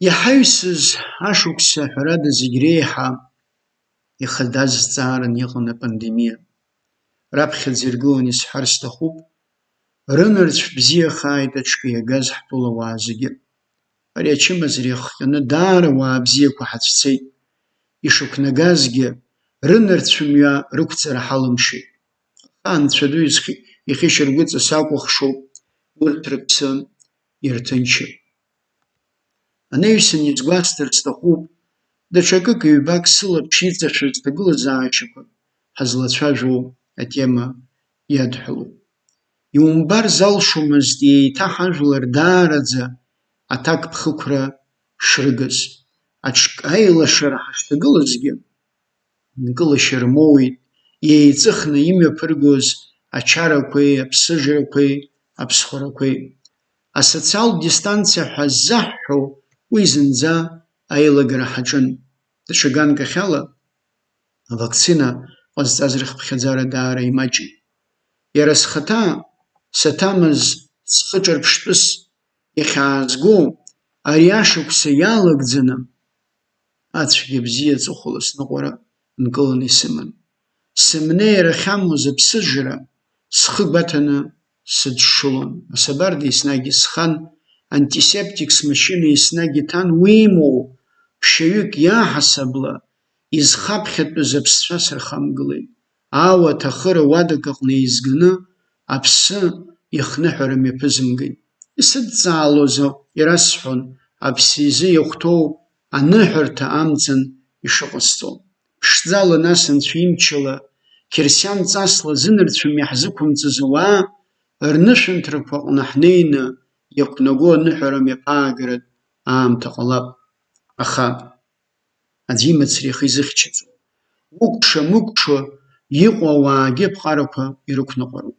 Иҳаҩсыз ашықәса ҳәарада зегь реиҳа ихадаз зҵааран иҟан апандемиа. Раԥхьаӡа иргыланы исҳәар сҭахуп, рынырцә бзиахааит аҽкы иагаз ҳтәылауаа зегьы. Ари ачымазара иахҟьаны даара ауаа бзиақәа ҳацәцеит. Ишықәнагазгьы рынырцә мҩа рықәҵара ҳалымшеит. Анцәа ду ихьышьаргәыҵа сакәыхшоуп, урҭ рыԥсы ирҭынчым. Анаҩсан иазгәасҭар сҭахуп, даҽа акык ҩбак сылаԥш иҵашәыз ҭагылазаашьақәа ҳазлацәажәо атема иадҳәалоуп. Иумбар залшомызт еиҭа ҳажәлар даараӡа аҭак ԥхықәра шрыгыз. Аҽк аилашара ҳашҭагылазгьы нкылашьа рмоуит иеиҵыхны имҩаԥыргоз ачарақәеи, аԥсыжрақәеи, аԥсхәрақәеи. Асоциалтә дистанциа ҳәа ззаҳҳәо уи зынӡа аилагара ҳаҿын. Даҽа ганкахьала авакцина ҟазҵаз рыхԥхьаӡара даара имаҷит. Иара схаҭа саҭамыз схы ҿырԥштәыс иахьаазго ари ашықәса иалагӡаны ацәгьа бзиа ҵыхәала сныҟәара нкыланы исыман. Сымнеир ахьамоз аԥсыжра схы гәаҭаны сыдшылон. Асабарда еснагь исхан, антисептик смашьына еснагь иҭан, уимоу ԥшьаҩык иаҳасабла изхаԥхьатәыз аԥсцәа сырхамгылеит. Ауа ҭахыра уадак аҟны еизганы аԥсы ихныҳәара мҩаԥызымгеит. Исыдҵаалоз ирасҳәон аԥсы изы иахәҭоу аныҳәарҭа амҵан ишыҟасҵо. Ԥшӡала нас анцәа имчала қьырсиан ҵасла зынырцәымҩа ҳзықәымҵыз ауаа рнышәынҭрақәа аҟны ҳнеины иақәнаго аныҳәара мҩаԥаагаратә аамҭа ҟалап. Аха аӡәы имацара ихы изыхьчаӡом. Укәша-мыкәша иҟоу ауаагьы аԥҟарақәа ирықәныҟәароуп.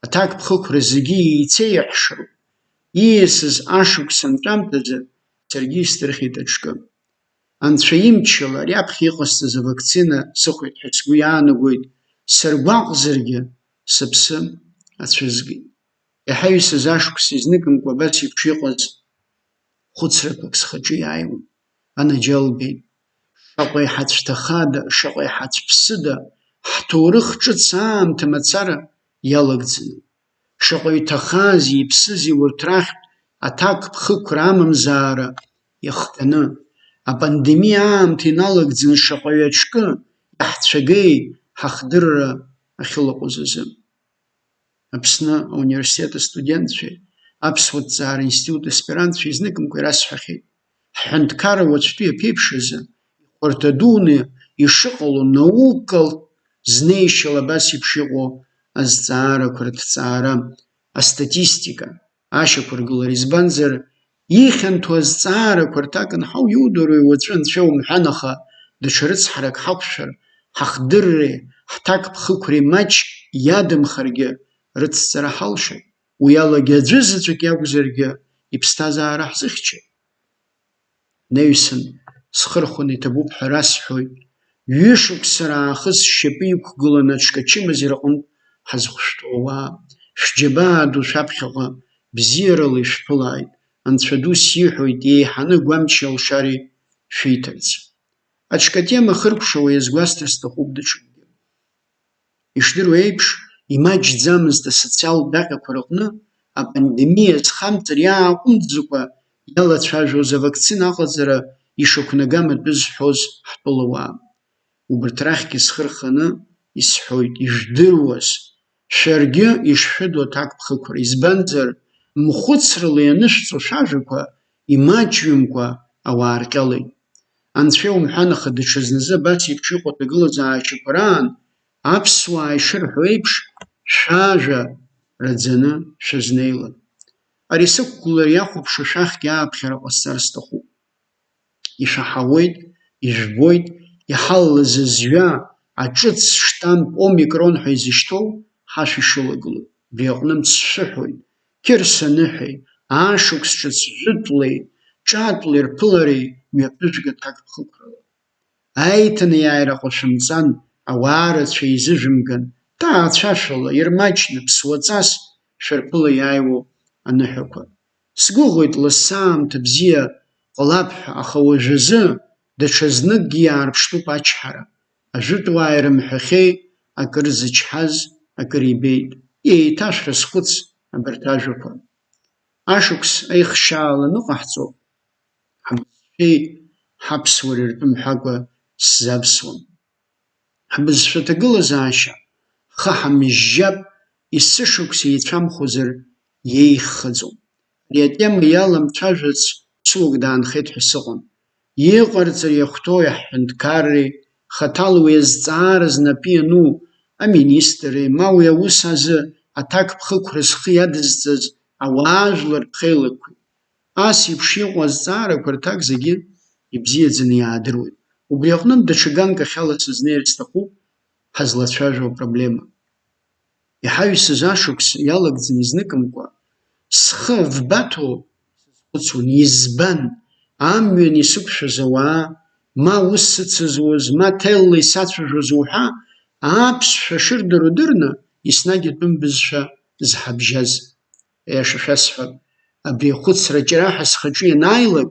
Аҭак ԥхықәра зегьы еицеиаҳәшароуп. Ииасыз ашықәса антәамҭаӡа саргьы исҭырхит аҽкы. Анцәа имчала ари аԥхьа иҟасҵаз авакцина сыхәеит ҳәа сгәы иаанагоит, саргәаҟзаргьы сыԥсы ацәызгеит. Иҳаҩсыз ашықәса изныкымкәа абас еиԥш иҟаз хәыцрақәак схаҿы иааиуан. Анаџьалбеит, шаҟа иҳацәҭахада, шаҟа иҳацәԥсыда ҳҭоурых ҿыц аамҭа мацара иалагӡаны. Шаҟа иҭахази иԥсызи урҭ рахьтә аҭак ԥхықәра амамзаара иахҟьаны. Апандемиа аамҭа иналагӡаны шаҟаҩ аҽкы иаҳцәагеит ҳахдырра ахьылаҟәыз азы. Аԥсны ауниверситет астудентцәеи, аԥсуа ҭҵаара институт аспирантцәеи изныкымкәа ирасҳәахьеит. Ҳҳәынҭқарра уаҵәтәи аԥеиԥшазы ихәарҭа дуны ишыҟало наукалтә знеишьала абас еиԥш иҟоу азҵаарақәа рыҭҵаара, астатистика ашьақәыргылара. Избанзар ихьанҭоу азҵаарақәа рҭак анҳау иудыруеи уаҵәы анцәа умҳәан, аха даҽа рыцҳарак ҳақәшәар, ҳахдырреи ҳҭак ԥхықәреи маҷк иадамхаргьы рыцҵара ҳалшоит. Уи алагьы аӡәы заҵәык иакәзаргьы иԥсҭазаара ҳзыхьчеит. Наҩсан схырхәаны иҭабуп ҳәа расҳәоит. Ҩышықәсара аахыс сшьапы иқәгыланы аҽк ачымазара аҟнытә ҳазхәышәтәу ауаа, шәџьабаа ду шәаԥхьаҟа бзиарала ишәԥылааит. Анцәа ду сиҳәоит еиҳаны гәамчи алшари шәиҭарц. Аҽк атема хыркәшауа иазгәасҭар сҭахуп даҽакгьы. Ишдыру еиԥш, имаҷӡамызт асоциалтә даҟьақәа рҟны апандемиа зхамҵыр иааҟәымҵӡакәа иалацәажәоз авакцина аҟаҵара ишақәнага матәы зҳәоз ҳтәылауаа. Убарҭ рахьгьы схы рханы исҳәоит, иждыруаз шәаргьы ишшәыду аҭак ԥхықәра. Избанзар мхәыцрала ианышәҵо шәажәақәа имаҷҩымкәа ауаа рҟьалеит. Анцәа иумҳәан, аха даҽазназы абас еиԥш иҟоу аҭагылазаашьақәа раан аԥсуаа ишырҳәо еиԥш шәажәа раӡаны шәызнеилан. Ари сықәгылар иахәаԥшуа шәахьгьы ааԥхьара ҟасҵар сҭахуп. Ишәаҳауеит, ижәбоит, иҳаллаз азҩа аҿыц штамп омикрон ҳәа изышьҭоу ҳашә ишылагылоу. Убри аҟнытә сшәыҳәоит, қьырсаныҳәеи, ашықәс ҿыц жәытәлеи, ҿатәлеи рԥылареи мҩаԥыжәга ҭак ԥхықәрала. Аиҭанеиааира ҟашәымҵан, ауаа рацәа изыжәымган, ҭаацәашәала, ирмаҷны, ԥсуаҵас шәырԥыла иааиуоу аныҳәақәа. Сгәыӷуеит лассы аамҭа бзиа ҟалап-ҳәа, аха уажәазы даҽа зныкгьы иаарԥштәуп ачҳара. Ажәытәуаа ирымҳәахьеи, акыр зычҳаз акыр ибеит. Еиҭашәрызхәыц абарҭ ажәақәа. Ашықәс аихшьаала ныҟаҳҵоуп. Ҳбызшәеи ҳаԥсуареи ртәы мҳәакәа сзавсуам. Ҳбызшәа ҭагылазаашьа хы ҳамыжьжьап, есышықәс еицәамхозар иеиӷьхаӡом. Ари атема иаламцәажәац ԥсуак даанхеит ҳәа сыҟам. Иҟарҵар иахәҭоу аҳәынҭқарреи, хаҭала уи азҵаара знапы иану аминистрреи, ма уи аус азы аҭак ԥхықәра зхы иадызҵаз ауаажәлар рхеилагақәеи. Ас еиԥш иҟоу азҵаарақәа рҭак зегьы ибзиаӡаны иаадыруеит. Убри аҟнытә даҽа ганк ахьала сызнеир сҭахуп ҳазлацәажәо апроблема. Иҳаҩсыз ашықәс иалагӡаны изныкымкәа, схы вбаҭо сазхәыцуан, избан амҩан исықәшәаз ауаа, ма ус сыцызуаз, ма ҭелла исацәажәоз уҳәа, аԥсшәа шырдыруа дырны еснагь атәым бызшәа зҳабжьаз. Аиаша шәасҳәап, абри ахәыцра ҷраҳа схаҿы ианааилак,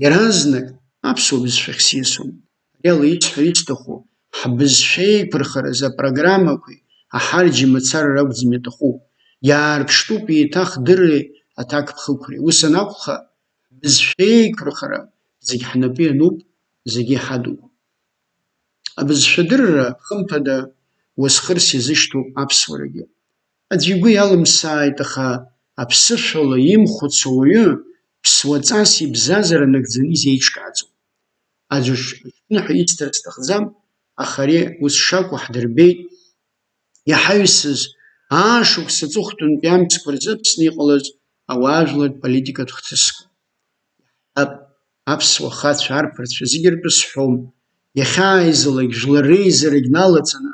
иаразнак аԥсуа бызшәахь сиасуан. Ари ала исҳәар исҭаху, ҳбызшәа еиқәырхараз апрограммақәеи аҳарџьи мацара ракәӡам иаҭаху. Иаарԥштәуп еиҭах дырреи аҭак ԥхықәреи. Ус анакәха, ҳбызшәа еиқәырхара зегь ҳнапы иануп, зегьы иҳадуп. Абызшәадырра хымԥада уасхырс иазышьҭоуп аԥсуарагьы. Аӡәы игәы иалымсааит, аха аԥсышәала имхәыцо ауаҩы ԥсуаҵас ибзазара нагӡаны изеиҿкааӡом. Аӡәы ҳәа исҭар сҭахӡам, аха ари ус шакәу ҳдырбеит. Иҳаҩсыз аашықәс аҵыхәтәантәи амцқәа рзы Аԥсны иҟалаз ауаажәларратә политикатә хҭысқәа. Аԥсуа хацәа, арԥарцәа зегьы ртәы сҳәом. Иахьааизалак жәлар реизарагь налаҵаны,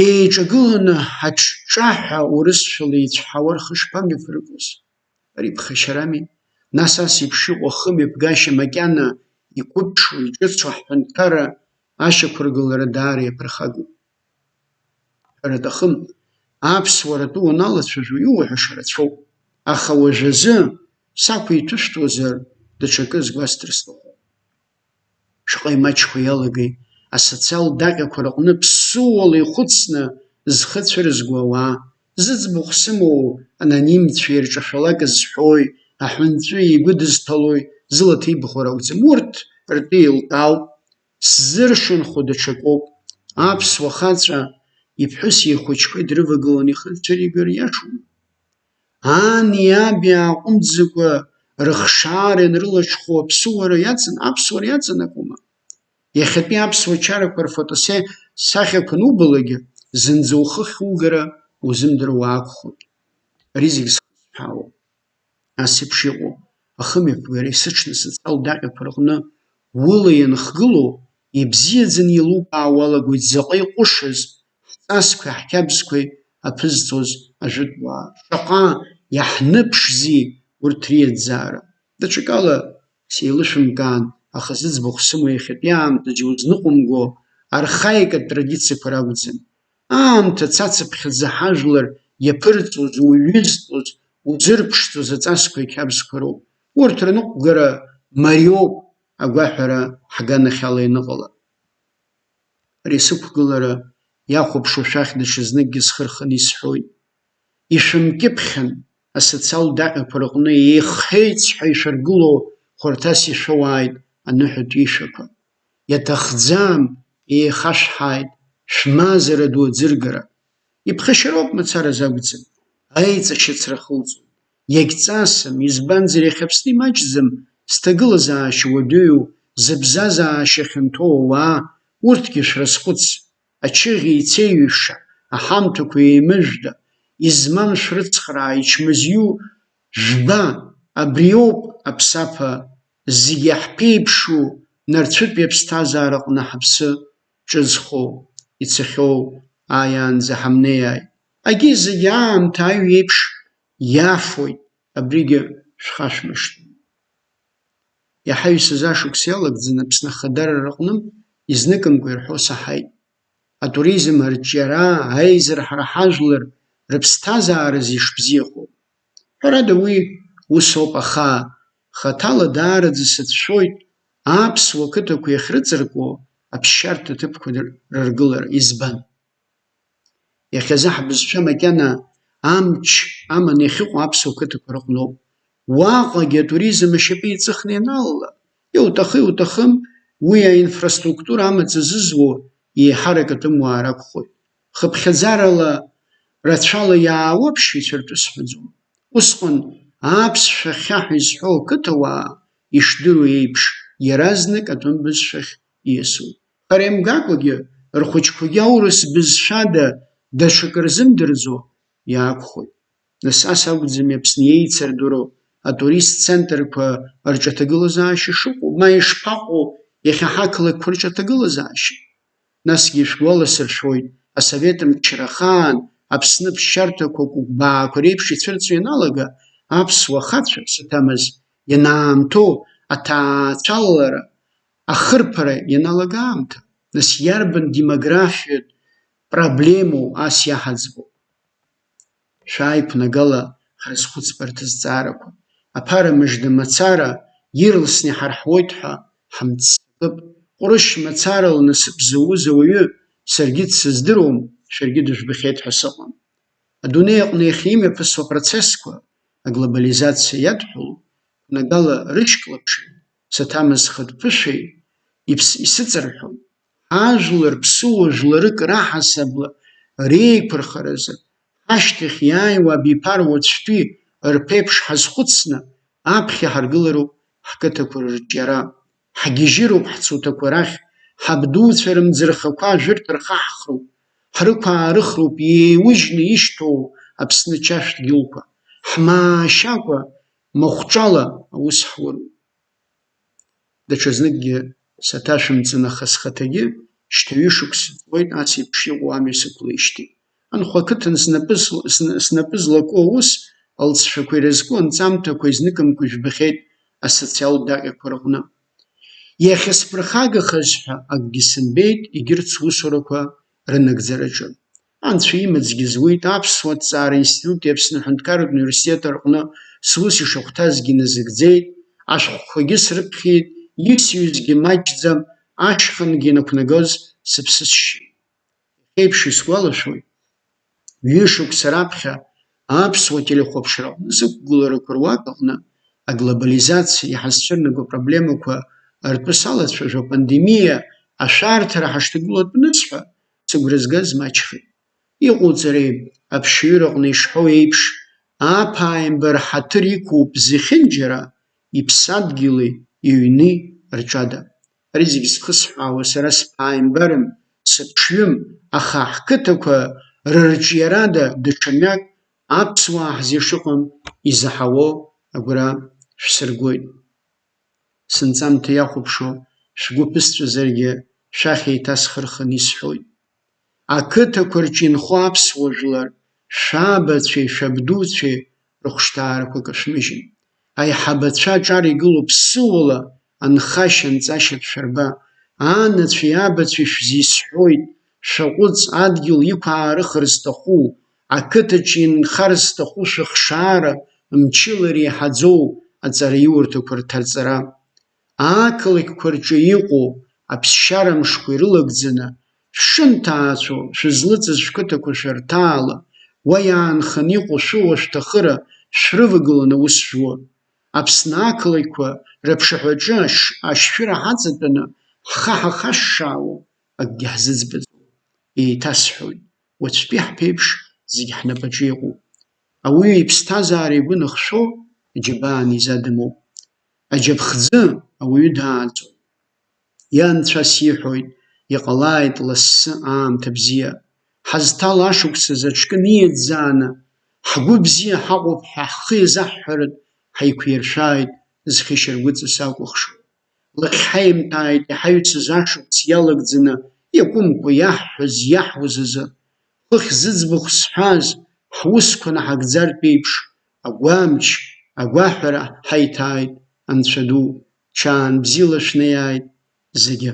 еиҿагыланы аҿҿаҳәа урысшәала еицәҳауа рхы шԥамҩаԥыргоз? Ари ԥхашьарами. Нас ас еиԥш иҟоу ахымҩаԥгашьа макьана иқәыԥшу, иҿыцу аҳәынҭқарра ашьақәыргылара даара иаԥырхагоуп. Ҳәара аҭахым, аԥсуара атәы уаналацәажәо иуаҳәаша рацәоуп, аха уажәазы сақәиҭышәтәуазар даҽакы сгәасҭар сҭахуп. Шаҟа имаҷқәа иалагеи асоциал даҟьақәа рҟны ԥсуала ихәыцны зхы цәырызго ауаа, зыӡбахә сымоу анонимцәа ирҿашәалак зҳәои, аҳәынҵәы игәыдызҭалои зыла ҭибахуа ракәӡам. Урҭ ртәы еилкаауп, сзыршанхо даҽакоуп. Аԥсуа хаҵәа иԥҳәыси ихәыҷқәеи дрывагыланы ихырцәыригар иашоума? Ани аби ааҟәымҵӡакәа рыхшаара ианрылаҽхәо аԥсуара иаҵанакума? Иахьатәи аԥсуа чарақәа рфотосахьақәа анубалагьы, зынӡа ухы хьугара узымдыруа акәхоит. Ари зегь схысҳәаауоуп. Ас еиԥш иҟоу ахымҩаԥгареи сыҽны асоциал даҟьақәа рҟны уыла ианхгылоу, ибзиаӡаны еилукаауа уалагоит заҟа иҟәышыз ҳҵасқәеи ҳқьабзқәеи аԥызҵоз ажәытәуаа. Шаҟа иаҳныԥшзи урҭ риаӡаара. Даҽакала сеилышәымкаан, аха зыӡбахә сымоу иахьатәи аамҭаҿ иузныҟәымго архаикатә традициақәа ракәӡам. Аамҭа цацыԥхьаӡа ҳажәлар иаԥырҵоз, уҩызтәоз, узырԥшӡоз аҵасқәа иқьабзқәа роуп. Урҭ рныҟәгара мариоуп агәаҳәара ҳганахь ала ианыҟала. Ари сықәгылара иахәаԥшуа шәахь даҽазныкгьы схы рханы исҳәоит. Ишәымкьыԥхьан асоциал даҟьақәа рҟны еихеицҳәа ишәаргылоу хәарҭас ишәоуааит аныҳәатәи ишәақәа. Иаҭахӡам, еихашәҳааит шәмазара ду аӡыргара. Иԥхашьароуп мацараз акәӡам, аиҵашьыцра хылҵуеит. Иагьҵасым, избанзар иахьа Аԥсны имаҷӡам зҭагылазаашьа уадаҩу, зыбзазаашьа хьанҭоу ауаа, урҭгьы шәрызхәыц, ачыӷь еицеиҩша, аҳамҭақәа еимыжәда, измам шәрыцхраа, ичмазаҩу жәба, абриоуп аԥсаԥа, зегьы ҳԥеиԥшу нарцәытәи аԥсҭазаара аҟны ҳаԥсы ҿызхоу, ицахьоу ааиаанӡа ҳамнеиааит. Агьи зегьы аамҭа аҩ еиԥш иафоит, абригьы шәхашәмыршҭын. Иҳаҩсыз ашықәс иалагӡаны Аԥсны ахадарара рҟны изныкымкәа ирҳәо саҳаит. Атуризм арҿиара, аизарҳара ҳажәлар рыԥсҭазаараз ишбзиахәоу. Ҳәарада уи усоуп, аха Хаҭала даараӡа сацәшәоит аԥсуа қыҭақәа иахьрыҵаркуа аԥсшьарҭа ҭыԥқәа рыргылара. Избан? Иахьазы ҳбызшәа макьана амч аманы иахьыҟоу аԥсуа қыҭақәа рыҟноуп. Уаҟагьы атуризм ашьапы иҵыхны ианалала, иуҭахы-иуҭахым, уи аинфраструктура амаҵ азызуа еиҳарак атәымуаа ракәхоит. Хыԥхьаӡарала рацәала иаауа аԥшьаҩцәа ртәы сҳәаӡом. Усҟан аԥсшәа хьаҳәа изҳәо ақыҭауаа ишдыру еиԥш иаразнак атәым бызшәахь ииасуеит. Хара имгакәагьы рхәыҷқәагьы аурыс бызшәада даҽакы рзымдырӡо иаақәхоит. Нас ас акәӡами Аԥсны еицырдыруа атурист центрқәа рҿаҭагылазаашьа шыҟоу, ма ишԥаҟоу иахьа ҳақалақьқәа рҿаҭагылазаашьа? Насгьы ишәгәаласыршәоит, асовет мчра ахаан Аԥсны ԥсшьарҭақәа гәыкәбаақәа реиԥш ицәырҵуа ианалага, аԥсуа ахацәа саҭамыз ианаамҭоу аҭаацәалалара, ахырԥара ианалага аамҭа. Нас иарбан демографиатә проблемоу ас иаҳаӡбо? Шәааиқәнагала ҳрызхәыцп арҭ азҵаарақәа. Аԥара мыжда мацара ирласны иҳарҳуеит ҳәа ҳамццакып. Ҟәрышь мацарала насыԥ зауз ауаҩы саргьы дсыздыруам, шәаргьы дыжәбахьеит ҳәа сыҟам. Адунеи аҟны иахьимҩаԥысуа апроцессқәа аглобализациа иадҳәалоу нагала рыҷклаԥши саҭамыз хыҭԥышәеи исыҵарҳәон. Ҳажәлар ԥсуа жәларык раҳасабла реиқәырхаразы ҳашьҭахь иааиуа абиԥара уаҵәтәи рԥеиԥш ҳазхәыцны аԥхьа ҳаргылароуп ҳқыҭақәа рырҿиара. Ҳгьежьыроуп ҳцуҭақәа рахь, ҳабдуцәа рымӡырхақәа ажәырҭ рхаҳхроуп, ҳрықәаарыхроуп иеиужьны ишьҭоу Аԥсны чашә дгьылқәа. Ҳмаашьакәа махәҿала аус ҳуроуп. Даҽазныкгьы саҭашәымҵан, аха схаҭагьы шьҭа ҩышықәса ҵуеит ас еиԥш иҟоу амҩа сықәлеижьҭеи. Анхәа ақыҭан снапы злаку аус алҵшәақәа ирызку анҵамҭақәа изныкымкәа ижәбахьеит асоциалтә даҟьақәа рҟны. Иахьасԥырхагахаз ҳәа акгьы сымбеит егьырҭ сусурақәа рынагӡараҿы. Анцәа имаӡгьы зуит, аԥсуа ҭҵаара институти Аԥсны Аҳәынҭқарратә университет рҟны сус ишахәҭазгьы назыгӡеит, ашәҟәқәагьы срыԥхьеит, исҩызгьы маҷӡам, ашьхангьы инықәнагоз сыԥсы сшьит. Еиԥш исгәалашәоит, ҩышықәса раԥхьа аԥсуа телехәаԥшра аҟны сықәгыларақәа руак аҟны аглобализациа иҳазцәырнаго апроблемақәа ртәы салацәажәо, апандемиа ашәарҭара ҳашҭагылоу атәнысҳәа сыгәра згаз маҷхеит. Иҟоуҵареи аԥшьаҩыра аҟны ишҳәоу еиԥш, аԥааимбар ҳаҭыр иқәуп зехьынџьара иԥсадгьыли иҩни рҿада. Ари зегьы зхысҳәаауа сара сԥааимбарым, сыԥшҩым, аха ҳқыҭақәа рырҿиарада даҽа мҩак аԥсуаа ҳзы изаҳауа агәра шәсыргоит. Сынҵамҭа иахәаԥшуа шәгәы ԥысҵәазаргьы шәахь еиҭасхырханы исҳәоит. Ақыҭақәа рҿы инхо аԥсуа жәлар, шәабацәеи шәабдуцәеи рыхәшҭаарақәа кашәмыжьын. Аиҳабацәа аҿар игылоу ԥсыуала анхашьа нҵашьа шәарба. Анацәеи абацәеи шәзисҳәоит, шәаҟәыҵ, адгьыл иқәаарыхыр зҭаху, ақыҭаҿы инхар зҭаху шәыхшаара мчыла иреиҳаӡоу аҵараиурҭақәа рҭарҵара. Ақалақьқәа рҿы иҟоу аԥсшьара мшқәа ирылагӡаны шәшынҭаацәо шәызлыҵыз шәқыҭақәа шәарҭаала, уа иаанханы иҟоу шәыуа-шәҭахыра шәрывагыланы аус шәуа. Аԥсны ақалақьқәа рыԥшаҳәаҿы ашәшәыра ҳаҵатәаны ҳхы ҳахашшаауа акгьы ҳзыӡбаӡом. Еиҭасҳәоит, уаҵәтәи ҳԥеиԥш зегьы ҳнапаҿы иҟоуп. Ауаҩы иԥсҭазаара игәы ныхшәо аџьабаан изадымоуп. Аџьаԥхӡы ауаҩы дааӡом. Ианцәа сиҳәоит, иҟалааит лассы аамҭа бзиа. Ҳазҭало ашықәса заҵәкы ниаӡааны, ҳгәы бзиа ҳаҟоуп ҳәа ҳхы иазаҳҳәартә ҳаиқәиршәааит зхьышьаргәыҵас акәыхшоу. Лахьҳаимҭааит иҳаҩцыз ашықәс иалагӡаны иакәымкәа иаҳҳәаз иаҳуаз азы. Хыхь зыӡбахә зҳәаз ҳусқәа наҳагӡартә еиԥш, агәамч, агәаҳәара ҳаиҭааит, Анцәа ду, ҽаан бзиала шәнеиааит зегьы.